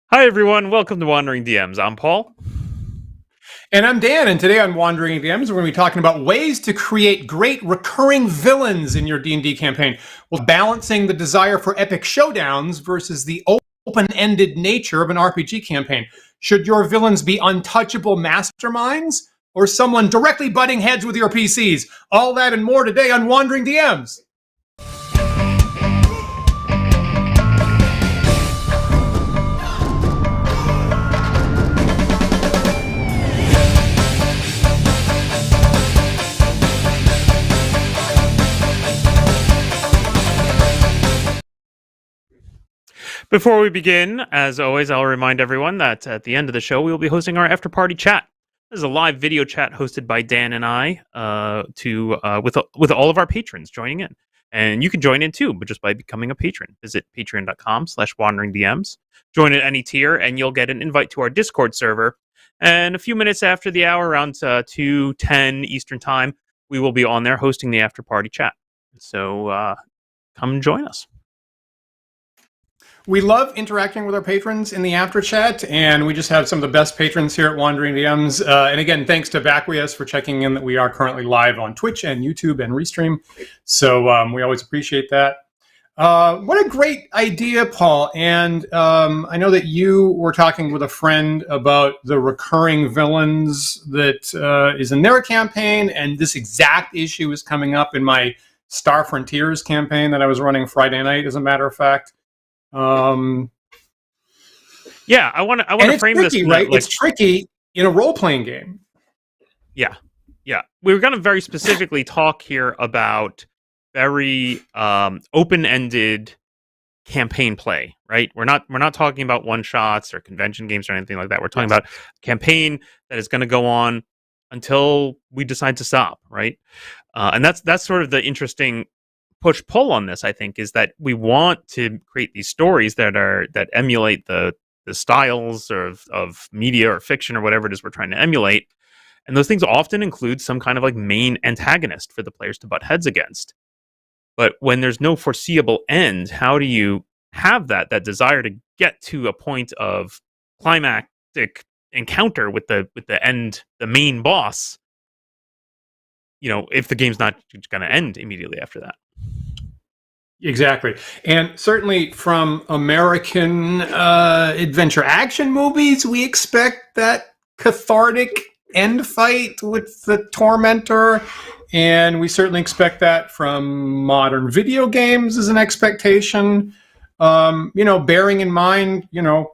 Hi, everyone. Welcome to Wandering DMs. I'm Paul. And I'm Dan, and today on Wandering DMs, we're going to be talking about ways to create great recurring villains in your D&D campaign, while balancing the desire for epic showdowns versus the open-ended nature of an RPG campaign. Should your villains be untouchable masterminds, or someone directly butting heads with your PCs? All that and more today on Wandering DMs. Before we begin, as always, I'll remind everyone that at the end of the show, we will be hosting our after party chat. This is a live video chat hosted by Dan and I with all of our patrons joining in. And you can join in too, but just by becoming a patron. Visit patreon.com/wanderingdms. Join at any tier, and you'll get an invite to our Discord server. And a few minutes after the hour, around 2:10 Eastern Time, we will be on there hosting the after party chat. So come and join us. We love interacting with our patrons in the after chat, and we just have some of the best patrons here at Wandering DMs. And again, thanks to Backwias for checking in that we are currently live on Twitch and YouTube and Restream. So we always appreciate that. What a great idea, Paul. And I know that you were talking with a friend about the recurring villains that is in their campaign, and this exact issue is coming up in my Star Frontiers campaign that I was running Friday night, as a matter of fact. Yeah, I want to frame tricky, this right. Like, it's tricky in a role-playing game. Yeah. We're going to very specifically talk here about very open-ended campaign play, right? We're not talking about one-shots or convention games or anything like that. We're talking about a campaign that is going to go on until we decide to stop, right? And that's sort of the interesting push-pull on this, I think, is that we want to create these stories that emulate the styles of media or fiction or whatever it is we're trying to emulate. And those things often include some kind of like main antagonist for the players to butt heads against. But when there's no foreseeable end, how do you have that desire to get to a point of climactic encounter with the main boss, if the game's not going to end immediately after that? Exactly. And certainly from American adventure action movies, we expect that cathartic end fight with the tormentor. And we certainly expect that from modern video games as an expectation. Bearing in mind, the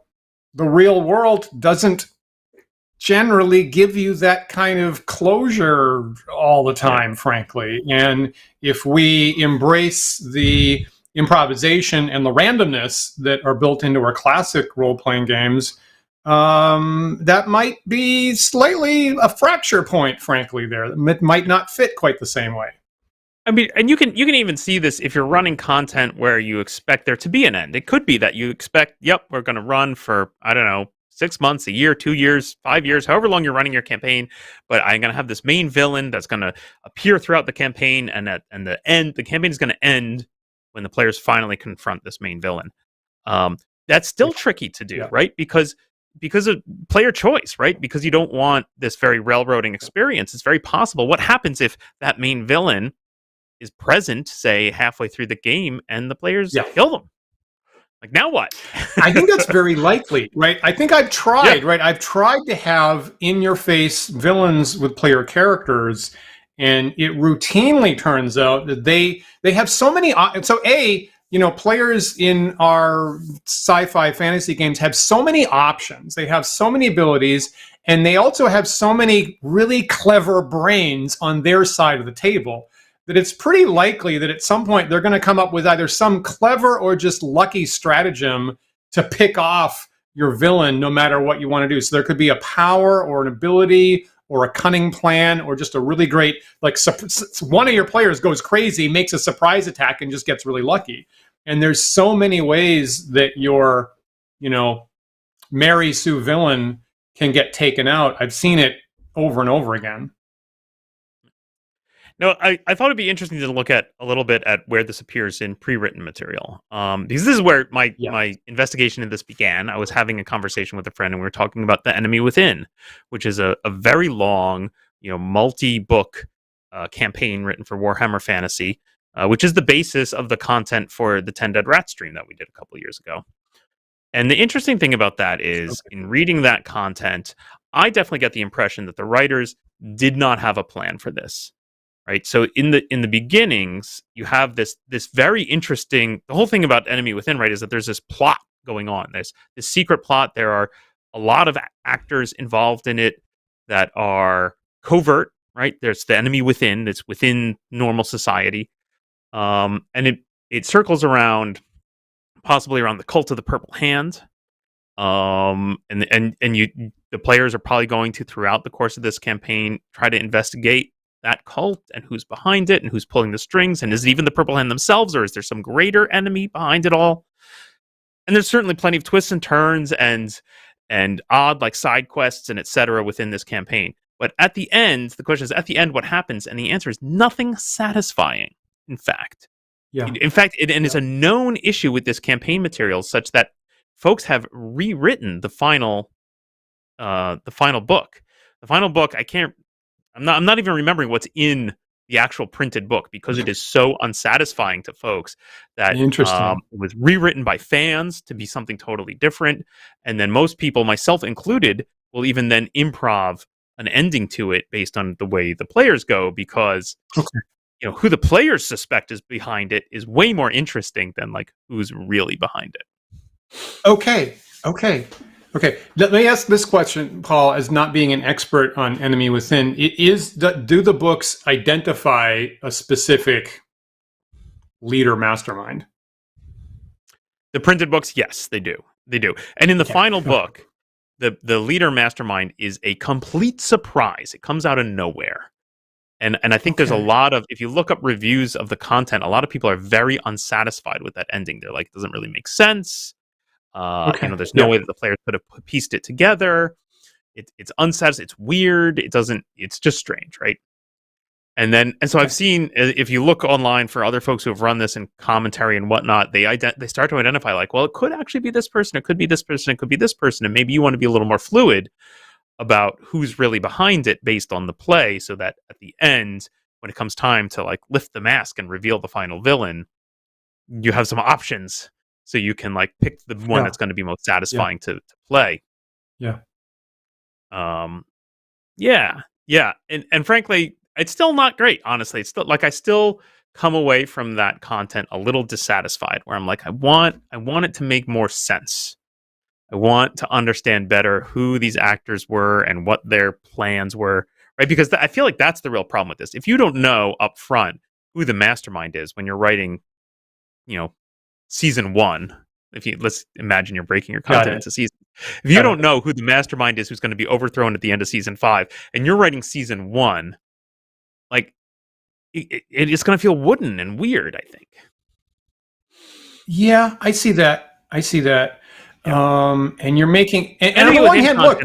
real world doesn't generally give you that kind of closure all the time, frankly. And if we embrace the improvisation and the randomness that are built into our classic role-playing games, that might be slightly a fracture point, frankly, there. It might not fit quite the same way. I mean, and you can even see this if you're running content where you expect there to be an end. It could be that you expect, we're going to run for, I don't know, 6 months, a year, 2 years, 5 years, however long you're running your campaign. But I'm going to have this main villain that's going to appear throughout the campaign, and the campaign is going to end when the players finally confront this main villain. That's still tricky to do, right? Because of player choice, right? Because you don't want this very railroading experience. It's very possible. What happens if that main villain is present, say, halfway through the game, and the players kill them? Like, now what? I think that's very likely, right? I think I've tried, right? I've tried to have in-your-face villains with player characters, and it routinely turns out that they have so many. So, players in our sci-fi fantasy games have so many options. They have so many abilities, and they also have so many really clever brains on their side of the table, that it's pretty likely that at some point they're going to come up with either some clever or just lucky stratagem to pick off your villain, no matter what you want to do. So there could be a power or an ability or a cunning plan, or just a really great, like, one of your players goes crazy, makes a surprise attack, and just gets really lucky. And there's so many ways that your, Mary Sue villain can get taken out. I've seen it over and over again. No, I thought it'd be interesting to look at a little bit at where this appears in pre-written material. Because this is where Yeah. my investigation of this began. I was having a conversation with a friend, and we were talking about The Enemy Within, which is a very long, multi-book campaign written for Warhammer Fantasy, which is the basis of the content for the 10 Dead Rat stream that we did a couple of years ago. And the interesting thing about that is, in reading that content, I definitely get the impression that the writers did not have a plan for this. Right. So in the beginnings, you have this very interesting. The whole thing about Enemy Within, right, is that there's this plot going on. There's this secret plot. There are a lot of actors involved in it that are covert. Right. There's the enemy within. That's within normal society, and it circles around, possibly around the cult of the Purple Hand. And the players are probably going to, throughout the course of this campaign, try to investigate that cult and who's behind it and who's pulling the strings, and is it even the Purple Hand themselves, or is there some greater enemy behind it all? And there's certainly plenty of twists and turns and odd like side quests and etc. within this campaign. But at the end, the question is, at the end, what happens? And the answer is nothing satisfying. In fact, Yeah. It's a known issue with this campaign material, such that folks have rewritten the final book. The final book, I'm not even remembering what's in the actual printed book, because it is so unsatisfying to folks that Interesting. it was rewritten by fans to be something totally different. And then most people, myself included, will even then improv an ending to it based on the way the players go, because who the players suspect is behind it is way more interesting than like who's really behind it. Okay. Let me ask this question, Paul, as not being an expert on Enemy Within. Do the books identify a specific leader mastermind? The printed books, yes, they do. And in the final book, the leader mastermind is a complete surprise. It comes out of nowhere. And I think there's a lot of, if you look up reviews of the content, a lot of people are very unsatisfied with that ending. They're like, it doesn't really make sense. There's no way that the players could have pieced it together. It's unsatisfying. It's weird. It's just strange, right? And so I've seen, if you look online for other folks who have run this in commentary and whatnot, they start to identify like, well, it could actually be this person, it could be this person, it could be this person, and maybe you want to be a little more fluid about who's really behind it based on the play, so that at the end, when it comes time to like lift the mask and reveal the final villain, you have some options, so you can like pick the one that's going to be most satisfying to play. Yeah. And frankly, it's still not great, honestly. It's still like, I still come away from that content a little dissatisfied, where I'm like, I want it to make more sense. I want to understand better who these actors were and what their plans were, right? Because I feel like that's the real problem with this. If you don't know up front who the mastermind is when you're writing, season 1, let's imagine you're breaking your content into seasons. If you don't know who the mastermind is, who's going to be overthrown at the end of season 5, and you're writing season 1, like it's going to feel wooden and weird, I think. Yeah, I see that. Yeah. And you're making, and on the Anyway, one hand, look,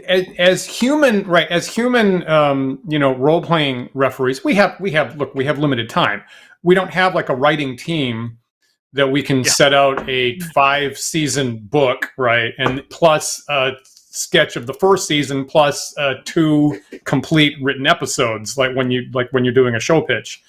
as human, right? As human, role-playing referees, we have limited time. We don't have like a writing team that we can set out a 5-season book, right? And plus a sketch of the first season, plus 2 complete written episodes, like when you're doing a show pitch.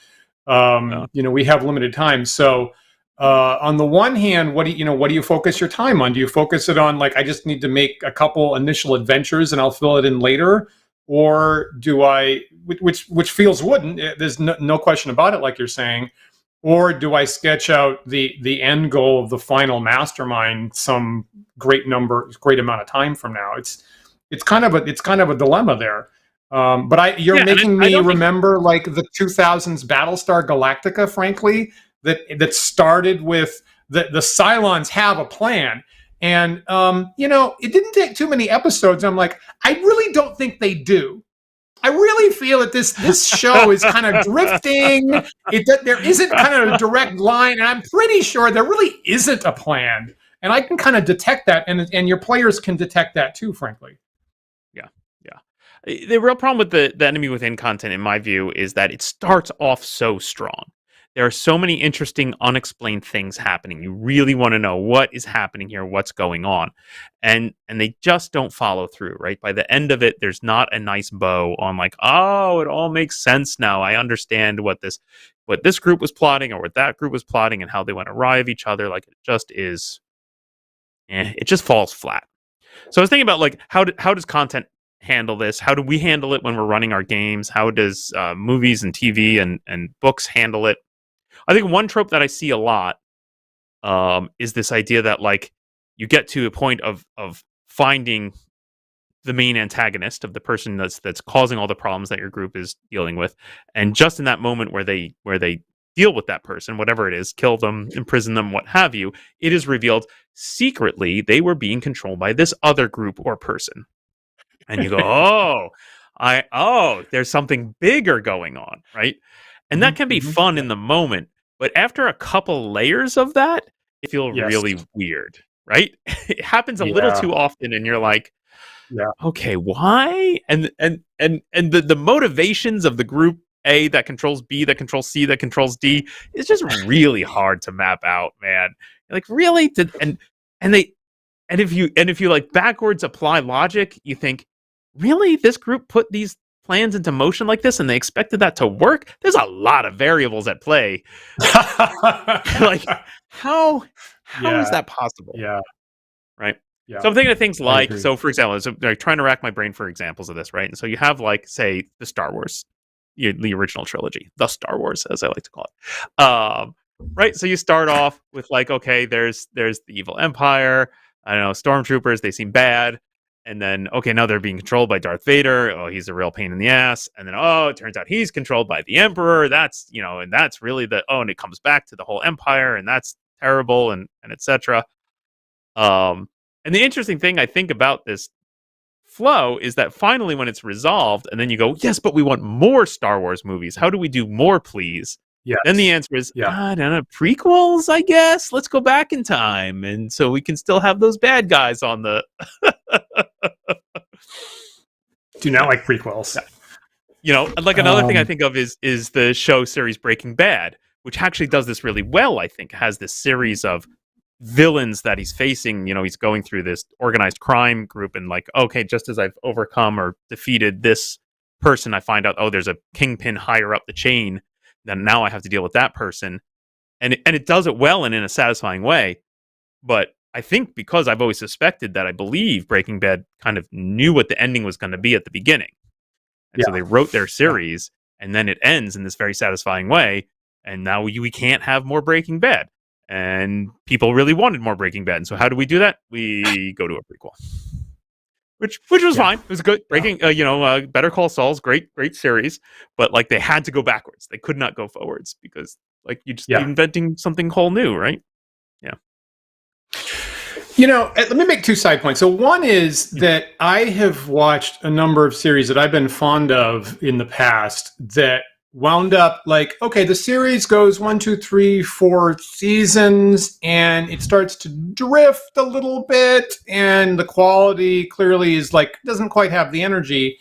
We have limited time. So on the one hand, what do you focus your time on? Do you focus it on like, I just need to make a couple initial adventures and I'll fill it in later? Or do I, which feels wooden, there's no question about it, like you're saying, or do I sketch out the end goal of the final mastermind some great amount of time from now? It's kind of a dilemma there. But you're making me remember like the 2000s Battlestar Galactica, frankly, that started with the Cylons have a plan. And, it didn't take too many episodes. I'm like, I really don't think they do. I really feel that this show is kind of drifting. There isn't kind of a direct line, and I'm pretty sure there really isn't a plan. And I can kind of detect that, and your players can detect that too, frankly. Yeah. The real problem with the enemy within content, in my view, is that it starts off so strong. There are so many interesting, unexplained things happening. You really want to know what is happening here, what's going on, and they just don't follow through. Right by the end of it, there's not a nice bow on like, oh, it all makes sense now. I understand what this group was plotting or what that group was plotting and how they want to arrive each other. Like it just is, it just falls flat. So I was thinking about like how does content handle this? How do we handle it when we're running our games? How does movies and TV and books handle it? I think one trope that I see a lot is this idea that like you get to a point of finding the main antagonist of the person that's causing all the problems that your group is dealing with, and just in that moment where they deal with that person, whatever it is, kill them, imprison them, what have you, it is revealed secretly they were being controlled by this other group or person, and you go, there's something bigger going on, right? And that can be fun in the moment, but after a couple layers of that, it feels really weird, right? It happens a little too often, and you're like, okay, why? And the motivations of the group A that controls B, that controls C, that controls D is just really hard to map out, man. You're like, really? And if you like backwards apply logic, you think, really, this group put these plans into motion like this and they expected that to work? There's a lot of variables at play. Like, how is that possible? Yeah. Right. Yeah. So I'm thinking of things like, so for example, so like trying to rack my brain for examples of this, right? And so you have like, say, the Star Wars, the original trilogy, the Star Wars, as I like to call it. Right. So you start off with like, okay, there's the evil empire. I don't know, stormtroopers, they seem bad. And then, okay, now they're being controlled by Darth Vader. Oh, he's a real pain in the ass. And then, oh, it turns out he's controlled by the Emperor. That's, and that's really and it comes back to the whole empire, and that's terrible, and etc. And the interesting thing I think about this flow is that finally when it's resolved, and then you go, yes, but we want more Star Wars movies. How do we do more, please? Yes. Then the answer is, I don't know, prequels, I guess. Let's go back in time. And so we can still have those bad guys on the... Do not like prequels. Like another thing I think of is the show series Breaking Bad, which actually does this really well, I think. It has this series of villains that he's facing. He's going through this organized crime group, and like, okay, just as I've overcome or defeated this person, I find out, there's a kingpin higher up the chain. Then now I have to deal with that person, and it does it well and in a satisfying way. But I think because I've always suspected that, I believe Breaking Bad kind of knew what the ending was going to be at the beginning, and so they wrote their series, and then it ends in this very satisfying way. And now we can't have more Breaking Bad. And people really wanted more Breaking Bad. And so how do we do that? We go to a prequel, which was fine. It was good. Better Call Saul's great series, but like they had to go backwards. They could not go forwards because like you just inventing something whole new, right? Yeah. Let me make two side points. So one is that I have watched a number of series that I've been fond of in the past that wound up like, okay, the series goes 1, 2, 3, 4 seasons, and it starts to drift a little bit, and the quality clearly is like, doesn't quite have the energy.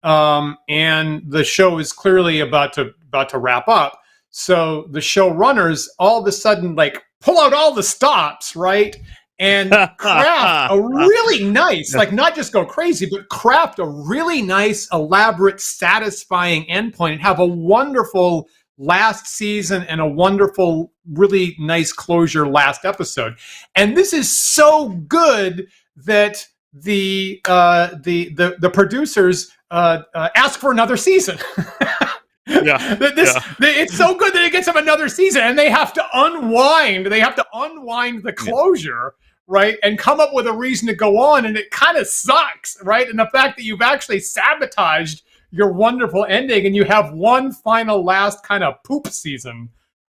And the show is clearly about to wrap up. So the showrunners all of a sudden like pull out all the stops, right? And craft a really nice, like not just go crazy, but craft a really nice, elaborate, satisfying endpoint and have a wonderful last season and a wonderful, really nice closure last episode. And this is so good that the producers ask for another season. It's so good that it gets them another season, and they have to unwind the closure, right, and come up with a reason to go on, and it kind of sucks, right? And the fact that you've actually sabotaged your wonderful ending, and you have one final last kind of poop season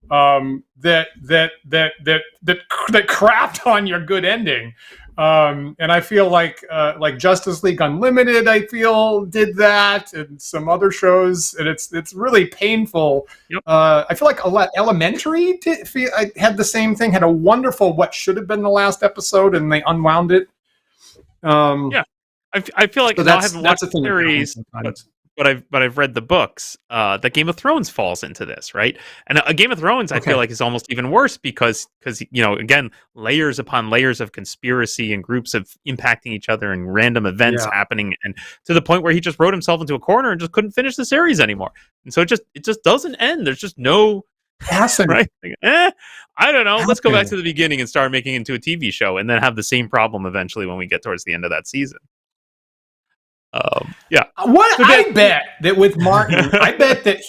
that crapped on your good ending. And I feel like Justice League Unlimited, I feel did that, and some other shows, and it's really painful. Yep. I feel like Elementary had the same thing, had a wonderful what should have been the last episode, and they unwound it. I feel like So now I haven't watched a the thing that happens series, sometimes. but I've read the books. That Game of Thrones falls into this, right? And a Game of Thrones, I feel Okay. like, is almost even worse because again, layers upon layers of conspiracy and groups of impacting each other and random events Yeah. happening, and to the point where he just wrote himself into a corner and just couldn't finish the series anymore. And so it just doesn't end. There's just no Fascinating. right. Like, I don't know. Let's go back Fascinating. to the beginning and start making it into a TV show, and then have the same problem eventually when we get towards the end of that season. Yeah. What So I bet that with Martin, I bet that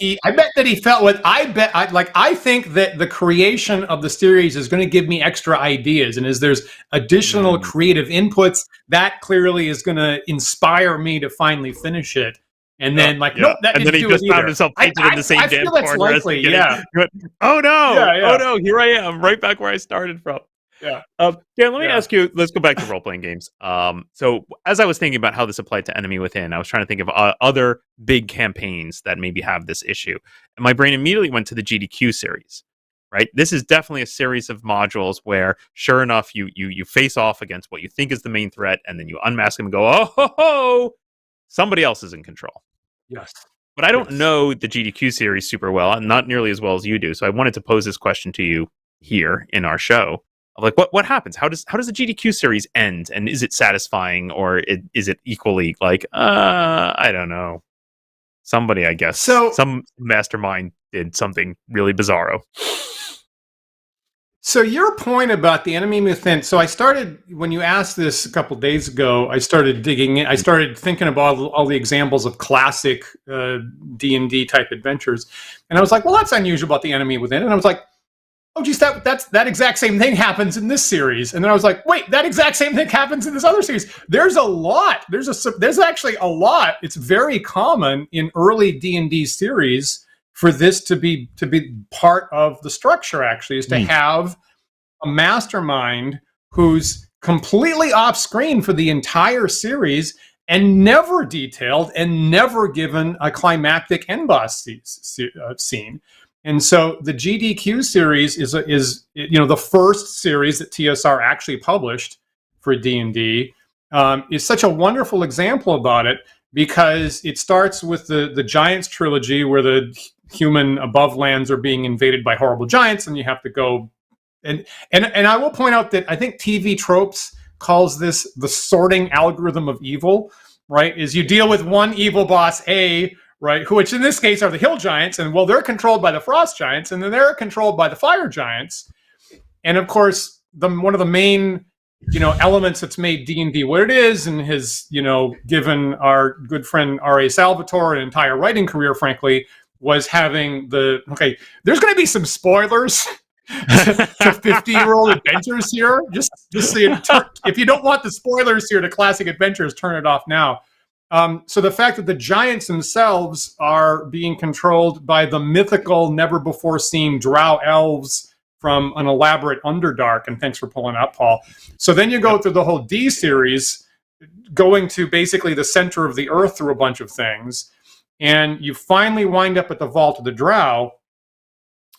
he felt with, I think that the creation of the series is going to give me extra ideas. And as there's additional creative inputs, that clearly is going to inspire me to finally finish it. And then nope, that and didn't then he do just it found either. himself painted in the same I damn feel that's corner as the likely, beginning. yeah. He went, oh no, Yeah, yeah. oh no, here I am, right back where I started from. Yeah. Dan, let me ask you, let's go back to role-playing games. So as I was thinking about how this applied to Enemy Within, I was trying to think of other big campaigns that maybe have this issue. And my brain immediately went to the GDQ series, right? This is definitely a series of modules where, sure enough, you face off against what you think is the main threat, and then you unmask them and go, oh, ho, ho, somebody else is in control. Yes. But I don't know the GDQ series super well, not nearly as well as you do. So I wanted to pose this question to you here in our show. Like, what happens? How does the GDQ series end? And is it satisfying, or is it equally like, I don't know, somebody, I guess, some mastermind did something really bizarro. So your point about the Enemy Within, so I started, when you asked this a couple of days ago, I started digging in, I started thinking about all the examples of classic D&D type adventures. And I was like, well, that's unusual about the Enemy Within. And I was like, oh, geez, that exact same thing happens in this series. And then I was like, wait, that exact same thing happens in this other series. There's a lot. There's actually a lot. It's very common in early D&D series for this to be part of the structure, actually, is to have a mastermind who's completely off screen for the entire series and never detailed and never given a climactic end boss scene. And so the GDQ series is the first series that TSR actually published for D&D, is such a wonderful example about it, because it starts with the Giants trilogy, where the human above lands are being invaded by horrible giants, and you have to go and I will point out that I think TV Tropes calls this the sorting algorithm of evil, right? Is you deal with one evil boss A, right, which in this case are the hill giants, and well, they're controlled by the frost giants, and then they're controlled by the fire giants. And of course, one of the main elements that's made D&D what it is, and has given our good friend R.A. Salvatore an entire writing career, frankly, was having there's going to be some spoilers to 50-year-old adventures here. Just so if you don't want the spoilers here to classic adventures, turn it off now. So the fact that the giants themselves are being controlled by the mythical, never-before-seen drow elves from an elaborate Underdark, and thanks for pulling up, Paul. So then you go through the whole D series, going to basically the center of the earth through a bunch of things, and you finally wind up at the Vault of the Drow.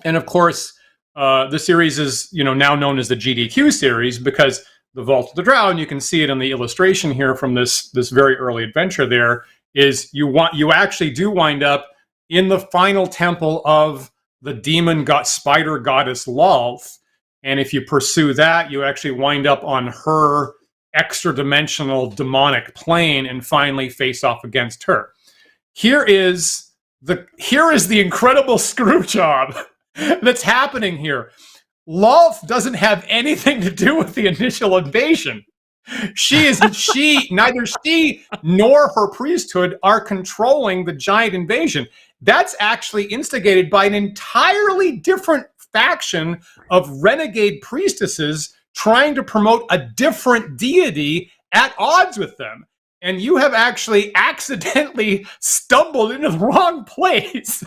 And of course, the series is now known as the GDQ series, because the Vault of the Drow, and you can see it in the illustration here from this very early adventure, there is you actually do wind up in the final temple of the demon spider goddess Lolth. And if you pursue that, you actually wind up on her extra dimensional demonic plane and finally face off against her. Here is the incredible screw job that's happening here. Lolth doesn't have anything to do with the initial invasion. Neither she nor her priesthood are controlling the giant invasion. That's actually instigated by an entirely different faction of renegade priestesses trying to promote a different deity at odds with them. And you have actually accidentally stumbled into the wrong place.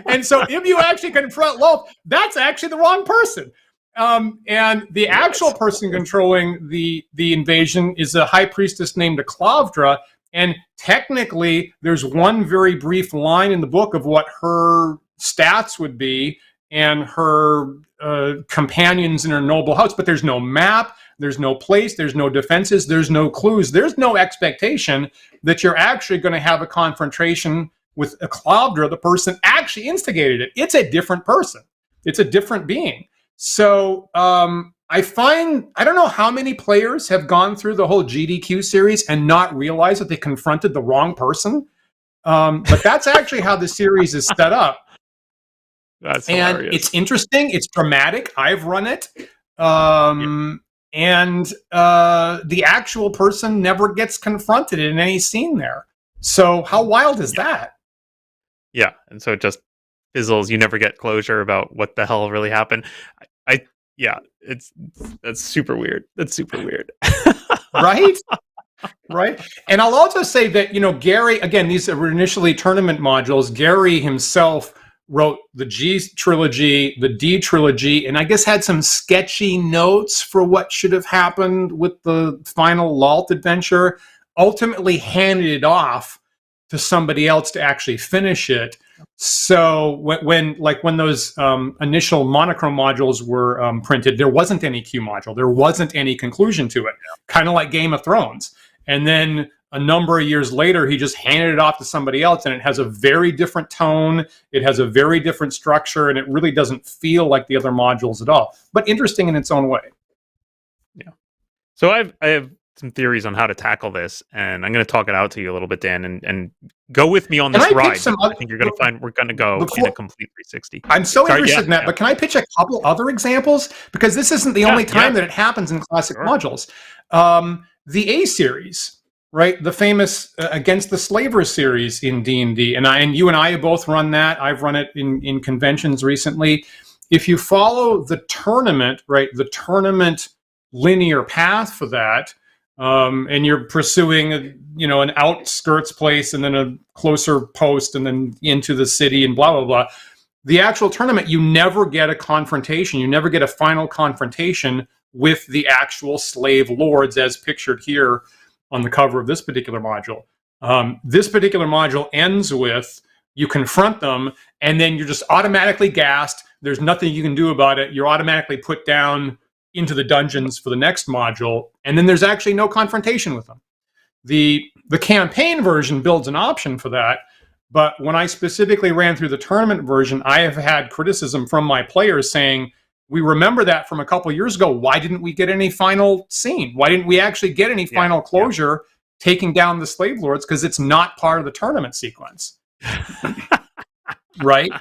And so if you actually confront Lolth, that's actually the wrong person. And the actual person controlling the invasion is a high priestess named Klavdra. And technically, there's one very brief line in the book of what her stats would be and her companions in her noble house, but there's no map. there's no place, there's no defenses, there's no clues, there's no expectation that you're actually going to have a confrontation with a Cloudra, the person actually instigated it. It's a different person. It's a different being. So I don't know how many players have gone through the whole GDQ series and not realized that they confronted the wrong person. But that's actually how the series is set up. That's and hilarious. It's interesting. It's dramatic. I've run it. And the actual person never gets confronted in any scene there. So how wild is that? Yeah, and so it just fizzles. You never get closure about what the hell really happened. That's super weird. That's super weird. Right? Right. And I'll also say that, Gary, again, these were initially tournament modules. Gary himself wrote the G trilogy, the D trilogy, and I guess had some sketchy notes for what should have happened with the final Lalt adventure. Ultimately handed it off to somebody else to actually finish it. So when those initial monochrome modules were printed, there wasn't any Q module. There wasn't any conclusion to it. Kind of like Game of Thrones. And then a number of years later, he just handed it off to somebody else, and it has a very different tone. It has a very different structure, and it really doesn't feel like the other modules at all. But interesting in its own way. Yeah. So I have some theories on how to tackle this, and I'm going to talk it out to you a little bit, Dan, and go with me on this ride. I think you're going to find we're going to go in a complete 360. I'm interested in that, but can I pitch a couple other examples? Because this isn't the only time that it happens in classic modules. The A series, right? The famous Against the Slavers series in D&D, and you and I have both run that. I've run it in conventions recently. If you follow the tournament, right, the tournament linear path for that, and you're pursuing an outskirts place and then a closer post and then into the city and blah, blah, blah. The actual tournament, you never get a confrontation. You never get a final confrontation with the actual slave lords as pictured here on the cover of this particular module. This particular module ends with you confront them and then you're just automatically gassed. There's nothing you can do about it. You're automatically put down into the dungeons for the next module, and then there's actually no confrontation with them. The campaign version builds an option for that, but when I specifically ran through the tournament version, I have had criticism from my players saying, we remember that from a couple years ago. Why didn't we get any final scene? Why didn't we actually get any final closure taking down the slave lords? Because it's not part of the tournament sequence. Right?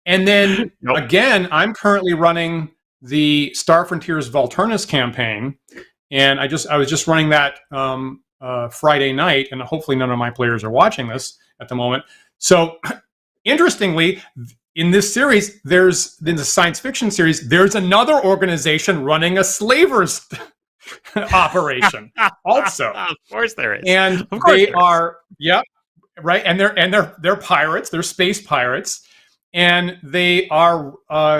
And then, again, I'm currently running the Star Frontiers Volturnus campaign, and I was just running that Friday night, and hopefully none of my players are watching this at the moment. So, interestingly, in this series, in the science fiction series, there's another organization running a slavers operation also. Of course there is. And they are, right, and they're pirates, they're space pirates. And they are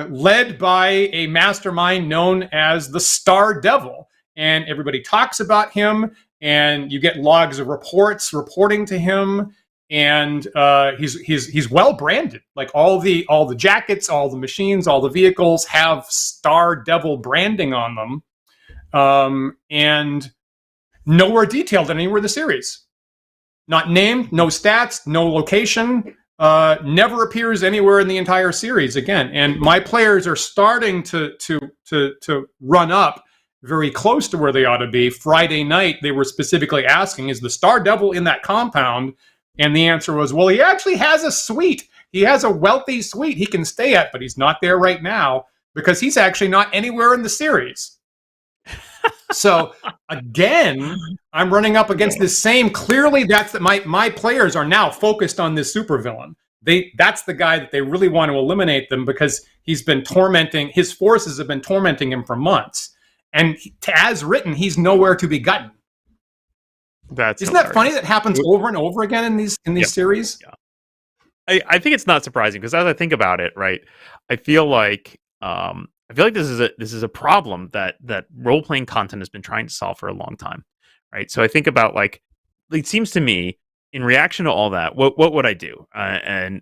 led by a mastermind known as the Star Devil. And everybody talks about him, and you get logs of reports reporting to him. And he's well branded. Like all the jackets, all the machines, all the vehicles have Star Devil branding on them. And nowhere detailed anywhere in the series. Not named, no stats, no location. Never appears anywhere in the entire series again. And my players are starting to run up very close to where they ought to be. Friday night, they were specifically asking, is the Star Devil in that compound? And the answer was, well, he actually has a suite. He has a wealthy suite he can stay at, but he's not there right now because he's actually not anywhere in the series. So again, I'm running up against this same. Clearly, my players are now focused on this supervillain. That's the guy that they really want to eliminate them because he's been tormenting. His forces have been tormenting him for months, and as written, he's nowhere to be gotten. Isn't that funny? That happens over and over again in these series. Yeah. I think it's not surprising because as I think about it, right, I feel like this is a problem that role playing content has been trying to solve for a long time, right? So I think about it seems to me in reaction to all that, what would I do? And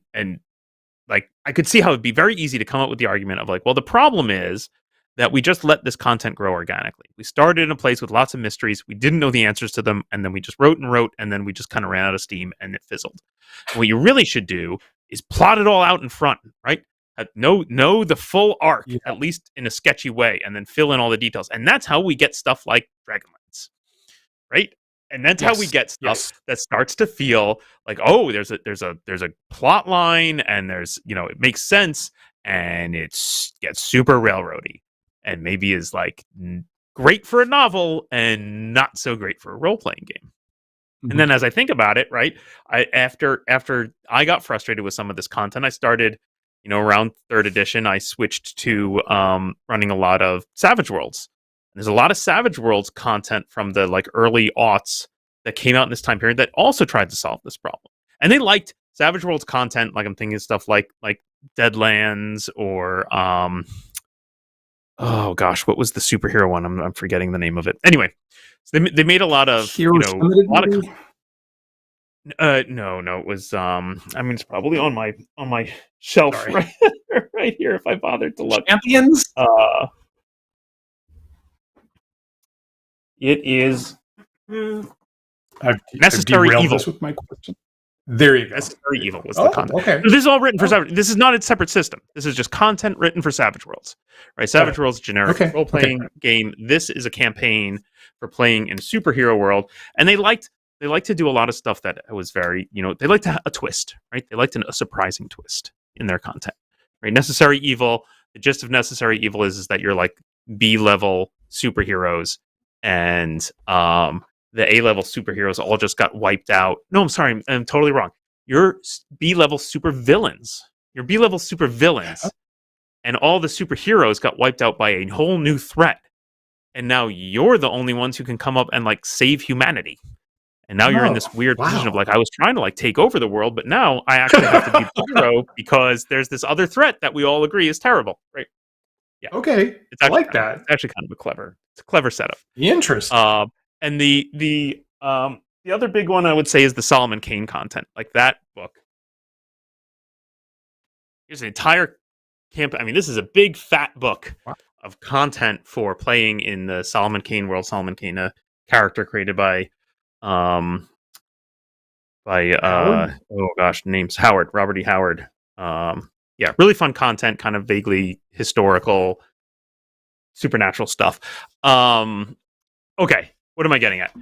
like I could see how it'd be very easy to come up with the argument of like, well, the problem is that we just let this content grow organically. We started in a place with lots of mysteries. We didn't know the answers to them, and then we just wrote, and then we just kind of ran out of steam, and it fizzled. And what you really should do is plot it all out in front, right? Know the full arc, Yeah. at least in a sketchy way, and then fill in all the details. And that's how we get stuff like Dragonlance, right? And that's how we get stuff that starts to feel like, oh, there's a plot line, and there's, it makes sense, and it gets super railroady, and maybe is like great for a novel and not so great for a role playing game. And then as I think about it, right, after I got frustrated with some of this content, I started, around 3rd edition, I switched to running a lot of Savage Worlds. And there's a lot of Savage Worlds content from the like early aughts that came out in this time period that also tried to solve this problem. And they liked Savage Worlds content, like I'm thinking stuff like Deadlands or oh gosh, what was the superhero one? I'm forgetting the name of it. Anyway, so they made a lot of no, it was it's probably on my shelf right here if I bothered to look. Champions? It is Necessary Evil. This with my question. There you go. Necessary Evil was the content. Okay. This is all written for Savage. This is not a separate system. This is just content written for Savage Worlds. Right? Savage Worlds generic role-playing game. This is a campaign for playing in a superhero world. And they like to do a lot of stuff that was very, they like to have a twist, right? They liked a surprising twist in their content. Right? Necessary Evil. The gist of Necessary Evil is that you're like B-level superheroes, and the A-level superheroes all just got wiped out. No, I'm sorry. I'm totally wrong. You're B-level supervillains. You're B-level supervillains. And all the superheroes got wiped out by a whole new threat. And now you're the only ones who can come up and like save humanity. And now you're in this weird position of like, I was trying to like take over the world, but now I actually have to be the hero because there's this other threat that we all agree is terrible. Right. Yeah. Okay. I like that. It's actually kind of a clever setup. Interesting. And the other big one I would say is the Solomon Kane content. Like that book. Here's an entire camp. I mean, this is a big fat book of content for playing in the Solomon Kane world. Solomon Kane, a character created by Howard? Name's Howard, Robert E. Howard. Really fun content, kind of vaguely historical, supernatural stuff. Okay. What am I getting at?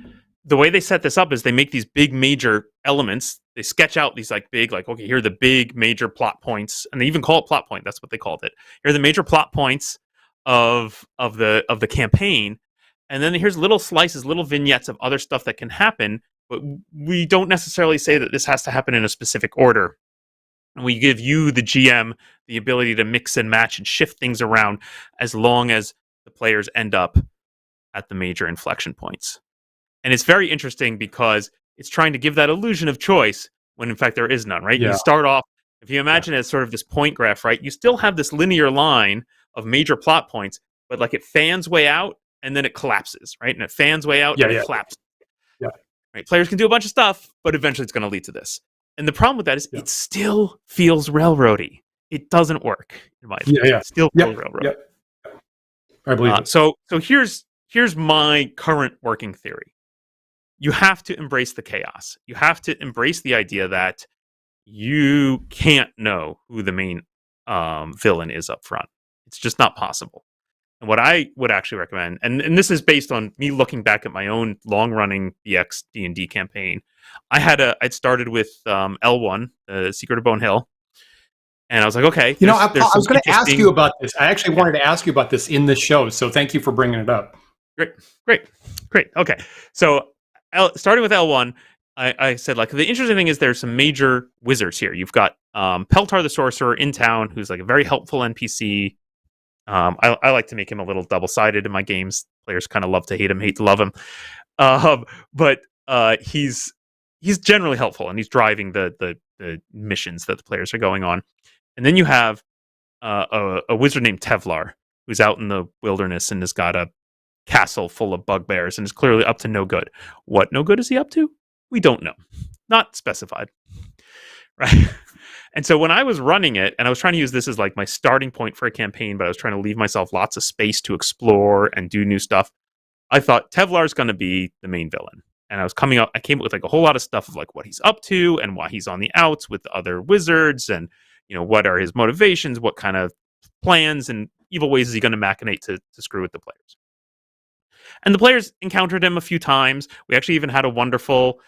The way they set this up is they make these big major elements. They sketch out these like big, like, okay, here are the big major plot points. And they even call it plot point. That's what they called it. Here are the major plot points of the campaign. And then here's little slices, little vignettes of other stuff that can happen. But we don't necessarily say that this has to happen in a specific order. And we give you, the GM, the ability to mix and match and shift things around as long as the players end up at the major inflection points. And it's very interesting because it's trying to give that illusion of choice when in fact there is none, right? You start off, if you imagine it as sort of this point graph, right? You still have this linear line of major plot points, but like it fans way out and then it collapses, right? And it fans way out and it collapses. Yeah. Right? Players can do a bunch of stuff, but eventually it's going to lead to this. And the problem with that is it still feels railroady. It doesn't work, in my opinion. It still feels railroady. I believe it. So here's my current working theory. You have to embrace the chaos. You have to embrace the idea that you can't know who the main villain is up front. It's just not possible. And what I would actually recommend, and this is based on me looking back at my own long-running BX D&D campaign, I'd started with L1, the Secret of Bone Hill, and I was like, okay. I was going to ask you about this. I actually wanted to ask you about this in the show, so thank you for bringing it up. Great. Okay, so starting with L1, I said, like, the interesting thing is there's some major wizards here. You've got Peltar the Sorcerer in town, who's like a very helpful NPC. I like to make him a little double-sided in my games. Players kind of love to hate him, hate to love him. But he's generally helpful, and he's driving the missions that the players are going on. And then you have a wizard named Tevlar, who's out in the wilderness and has got a castle full of bugbears and is clearly up to no good. What no good is he up to? We don't know. Not specified. Right? And so when I was running it, and I was trying to use this as like my starting point for a campaign, but I was trying to leave myself lots of space to explore and do new stuff. I thought Tevlar's going to be the main villain. And I came up with like a whole lot of stuff of like what he's up to and why he's on the outs with other wizards and, what are his motivations, what kind of plans and evil ways is he going to machinate to screw with the players. And the players encountered him a few times. We actually even had a wonderful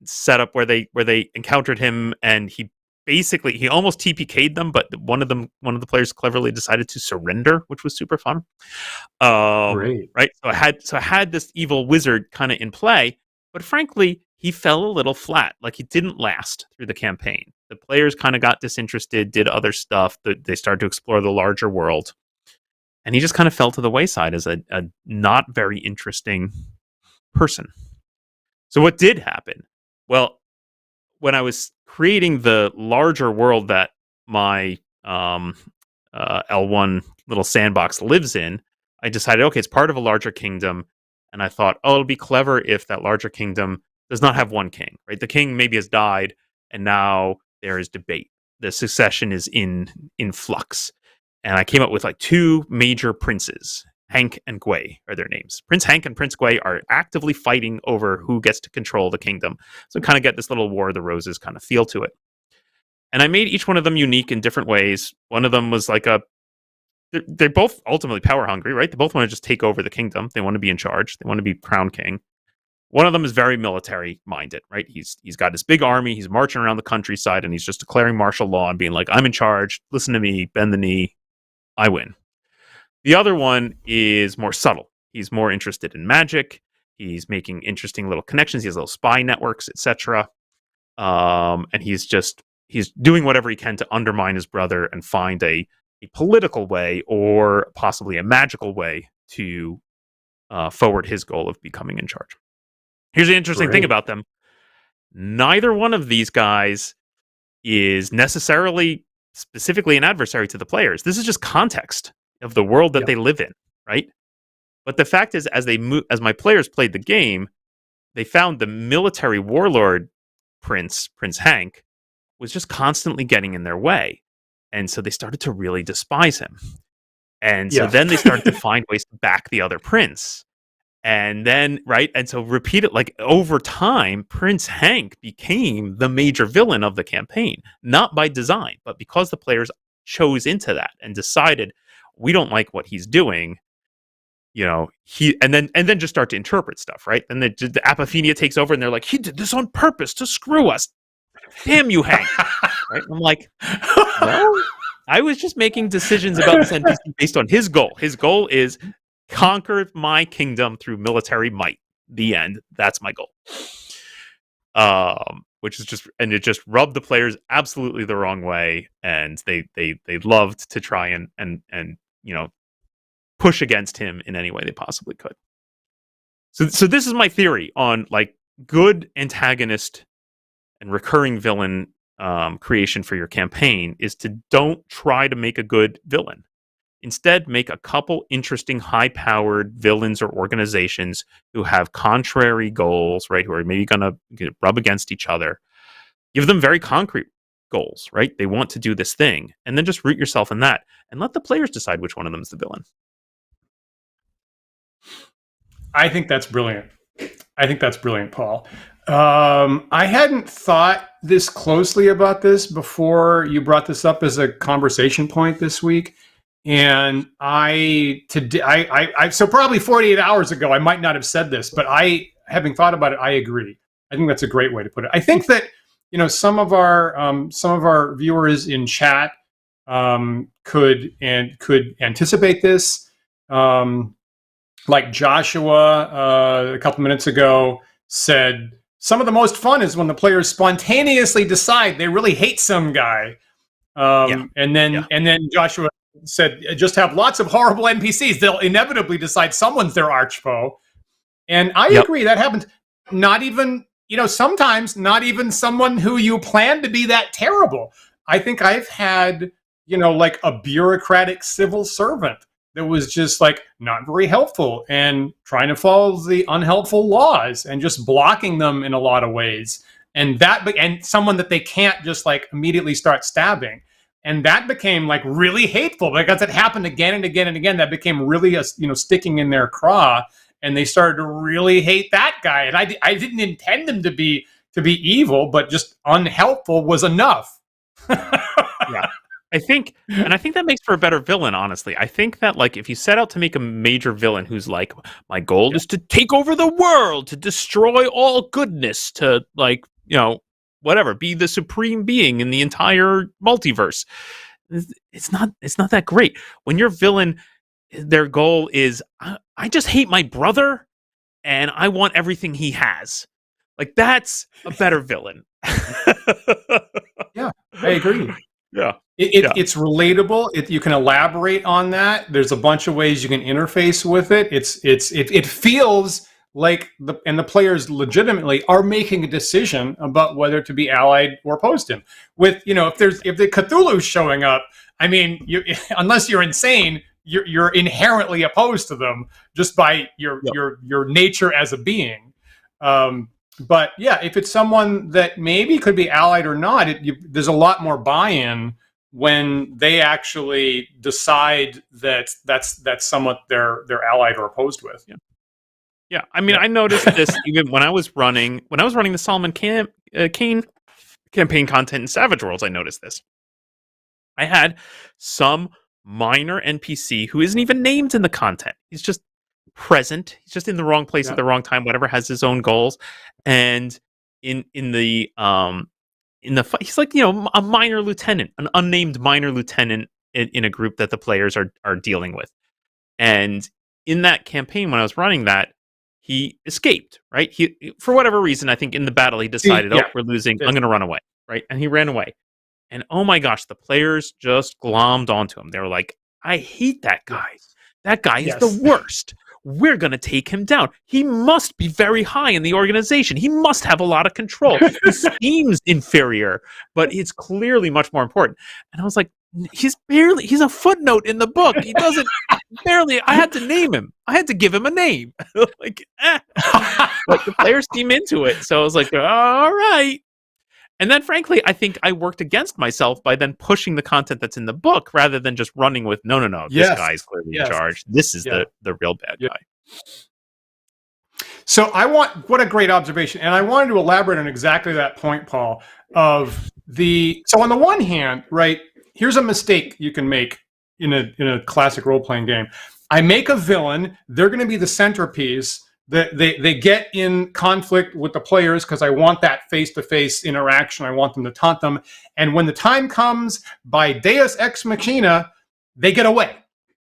setup where they encountered him and he almost TPK'd them, but one of the players cleverly decided to surrender, which was super fun. Great. Right. So I had this evil wizard kind of in play, but frankly, he fell a little flat. Like he didn't last through the campaign. The players kind of got disinterested, did other stuff. They started to explore the larger world. And he just kind of fell to the wayside as a not very interesting person. So what did happen? Well, when I was creating the larger world that my L1 little sandbox lives in, I decided, okay, it's part of a larger kingdom. And I thought, it'll be clever if that larger kingdom does not have one king, right? The king maybe has died, and now there is debate. The succession is in flux. And I came up with like two major princes. Hank and Gwei are their names. Prince Hank and Prince Gwei are actively fighting over who gets to control the kingdom. So kind of get this little War of the Roses kind of feel to it. And I made each one of them unique in different ways. One of them was like they're both ultimately power hungry, right? They both want to just take over the kingdom. They want to be in charge. They want to be crown king. One of them is very military minded, right? He's got this big army. He's marching around the countryside and he's just declaring martial law and being like, I'm in charge. Listen to me. Bend the knee. I win. The other one is more subtle. He's more interested in magic. He's making interesting little connections. He has little spy networks, etc. And he's doing whatever he can to undermine his brother and find a political way or possibly a magical way to forward his goal of becoming in charge. Here's the interesting thing about them. Neither one of these guys is necessarily specifically an adversary to the players. This is just context of the world that they live in, right? But the fact is, as my players played the game, they found the military warlord Prince Hank, was just constantly getting in their way. And so they started to really despise him. And so then they started to find ways to back the other prince. And then, right? And so over time, Prince Hank became the major villain of the campaign, not by design, but because the players chose into that and decided, we don't like what he's doing. And then just start to interpret stuff, right? And the apophenia takes over and they're like, he did this on purpose to screw us. Damn you, Hank. Right? I'm like, well, I was just making decisions about this NPC based on his goal. His goal is conquer my kingdom through military might. The end. That's my goal. Which is it just rubbed the players absolutely the wrong way, and they loved to try and push against him in any way they possibly could. So this is my theory on like good antagonist and recurring villain creation for your campaign is to don't try to make a good villain. Instead, make a couple interesting, high-powered villains or organizations who have contrary goals, right? Who are maybe going to rub against each other. Give them very concrete goals, right? They want to do this thing. And then just root yourself in that. And let the players decide which one of them is the villain. I think that's brilliant. Paul. I hadn't thought this closely about this before you brought this up as a conversation point this week. And so probably 48 hours ago, I might not have said this, but having thought about it, I agree. I think that's a great way to put it. I think that, some of our viewers in chat could anticipate this. Like Joshua a couple minutes ago said, some of the most fun is when the players spontaneously decide they really hate some guy. And then Joshua said, just have lots of horrible NPCs. They'll inevitably decide someone's their archfoe. And I agree, that happens. Not even, sometimes not even someone who you plan to be that terrible. I think I've had, like a bureaucratic civil servant that was just like not very helpful and trying to follow the unhelpful laws and just blocking them in a lot of ways. and someone that they can't just like immediately start stabbing. And that became like really hateful because it happened again and again and again. That became really, sticking in their craw, and they started to really hate that guy. And I didn't intend him to be evil, but just unhelpful was enough. Yeah. I think that makes for a better villain, honestly. I think that, like, if you set out to make a major villain who's like, my goal is to take over the world, to destroy all goodness, to, like, whatever, be the supreme being in the entire multiverse, it's not that great. When your villain, their goal is, I just hate my brother and I want everything he has. Like, that's a better villain. Yeah, I agree. Yeah. It's relatable. You can elaborate on that. There's a bunch of ways you can interface with it. It feels like the players legitimately are making a decision about whether to be allied or opposed to him. With if the Cthulhu's showing up, I mean, unless you're insane, you're inherently opposed to them just by your nature as a being. But yeah, if it's someone that maybe could be allied or not, there's a lot more buy-in when they actually decide that that's someone they're allied or opposed with. Yeah. I mean, I noticed this even when I was running the Solomon Kane campaign content in Savage Worlds. I noticed this. I had some minor NPC who isn't even named in the content. He's just present. He's just in the wrong place at the wrong time. Whatever, has his own goals, and in the fight, he's like a minor lieutenant, an unnamed minor lieutenant in a group that the players are dealing with. And in that campaign, when I was running that, he escaped. Right, he, for whatever reason, I think in the battle he decided, we're losing. I'm going to run away. Right, and he ran away. And oh my gosh, the players just glommed onto him. They were like, I hate that guy. That guy is the worst. We're going to take him down. He must be very high in the organization. He must have a lot of control. He seems inferior, but it's clearly much more important. And I was like, he's a footnote in the book. He doesn't barely, I had to name him. I had to give him a name. Like the players seem into it. So I was like, all right. And then, frankly, I think I worked against myself by then pushing the content that's in the book rather than just running with, no, this guy's clearly in charge. This is the real bad guy. So what a great observation. And I wanted to elaborate on exactly that point, Paul, so on the one hand, right, here's a mistake you can make in a classic role-playing game. I make a villain, they're going to be the centerpiece. They get in conflict with the players because I want that face-to-face interaction. I want them to taunt them. And when the time comes, by Deus Ex Machina, they get away.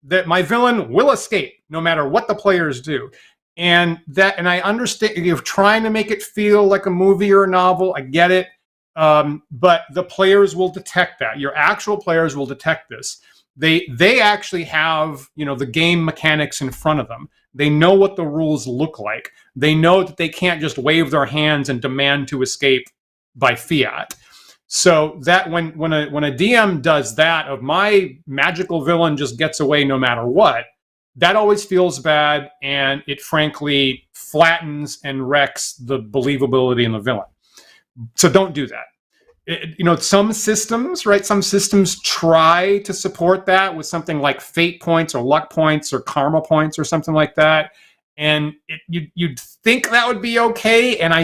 That my villain will escape no matter what the players do. And I understand you're trying to make it feel like a movie or a novel. I get it. But the players will detect that. Your actual players will detect this. They actually have, the game mechanics in front of them. They know what the rules look like. They know that they can't just wave their hands and demand to escape by fiat. So that when a DM does that, of my magical villain just gets away no matter what, that always feels bad, and it frankly flattens and wrecks the believability in the villain. So don't do that. Some systems, right? Some systems try to support that with something like fate points or luck points or karma points or something like that. And you'd think that would be okay. And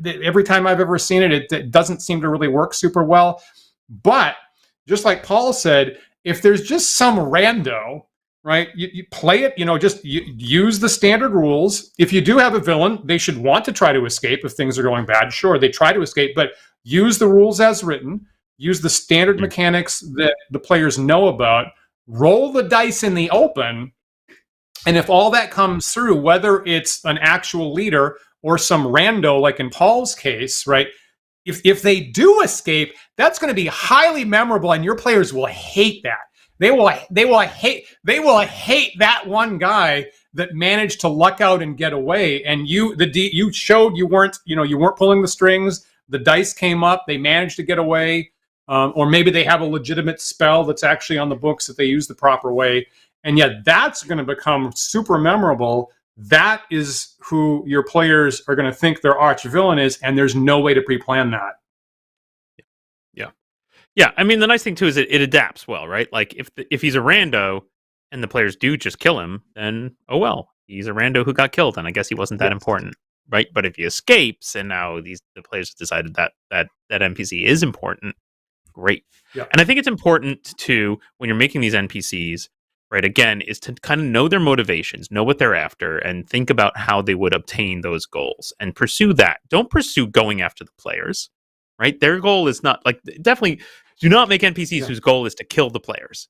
every time I've ever seen it, it doesn't seem to really work super well. But just like Paul said, if there's just some rando, right, you play it, just use the standard rules. If you do have a villain, they should want to try to escape if things are going bad. Sure, they try to escape, but use the rules as written, use the standard mechanics that the players know about, roll the dice in the open, and if all that comes through, whether it's an actual leader or some rando, like in Paul's case, right, if they do escape, that's going to be highly memorable, and your players will hate that. They will hate that one guy that managed to luck out and get away, and you showed you weren't pulling the strings. The dice came up, they managed to get away, or maybe they have a legitimate spell that's actually on the books that they use the proper way. And yet that's going to become super memorable that is who your players are going to think their arch villain is, and there's no way to pre-plan that. Yeah. Yeah, I mean, the nice thing too is it adapts well, right? Like if he's a rando and the players do just kill him, then oh well, he's a rando who got killed, and I guess he wasn't that important, right? But if he escapes and now the players decided that NPC is important, great. Yeah. And I think it's important to, when you're making these NPCs, right? Again, is to kind of know their motivations, know what they're after, and think about how they would obtain those goals and pursue that. Don't pursue going after the players, right? Their goal is not like, definitely do not make NPCs whose goal is to kill the players.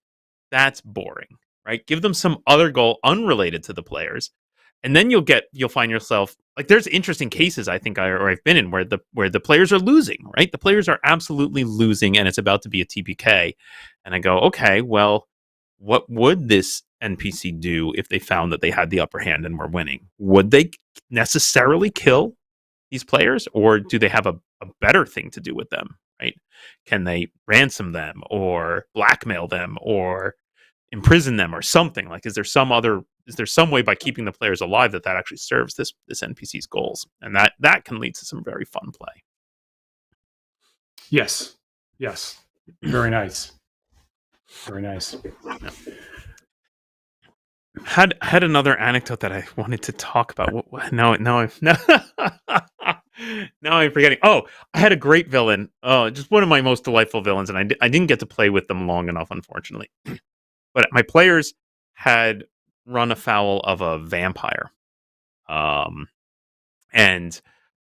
That's boring, right? Give them some other goal unrelated to the players. And then you'll find yourself like, there's interesting cases I've been in where the players are losing, right? The players are absolutely losing, and it's about to be a TPK. And I go, okay, well, what would this NPC do if they found that they had the upper hand and were winning? Would they necessarily kill these players, or do they have a better thing to do with them, right? Can they ransom them or blackmail them or imprison them or something? Like, is there some way by keeping the players alive that actually serves this NPC's goals? And that can lead to some very fun play. Yes. Very nice. Yeah. Had another anecdote that I wanted to talk about. Now I'm forgetting. Oh, I had a great villain. Oh, just one of my most delightful villains, and I didn't get to play with them long enough, unfortunately. But my players had run afoul of a vampire, and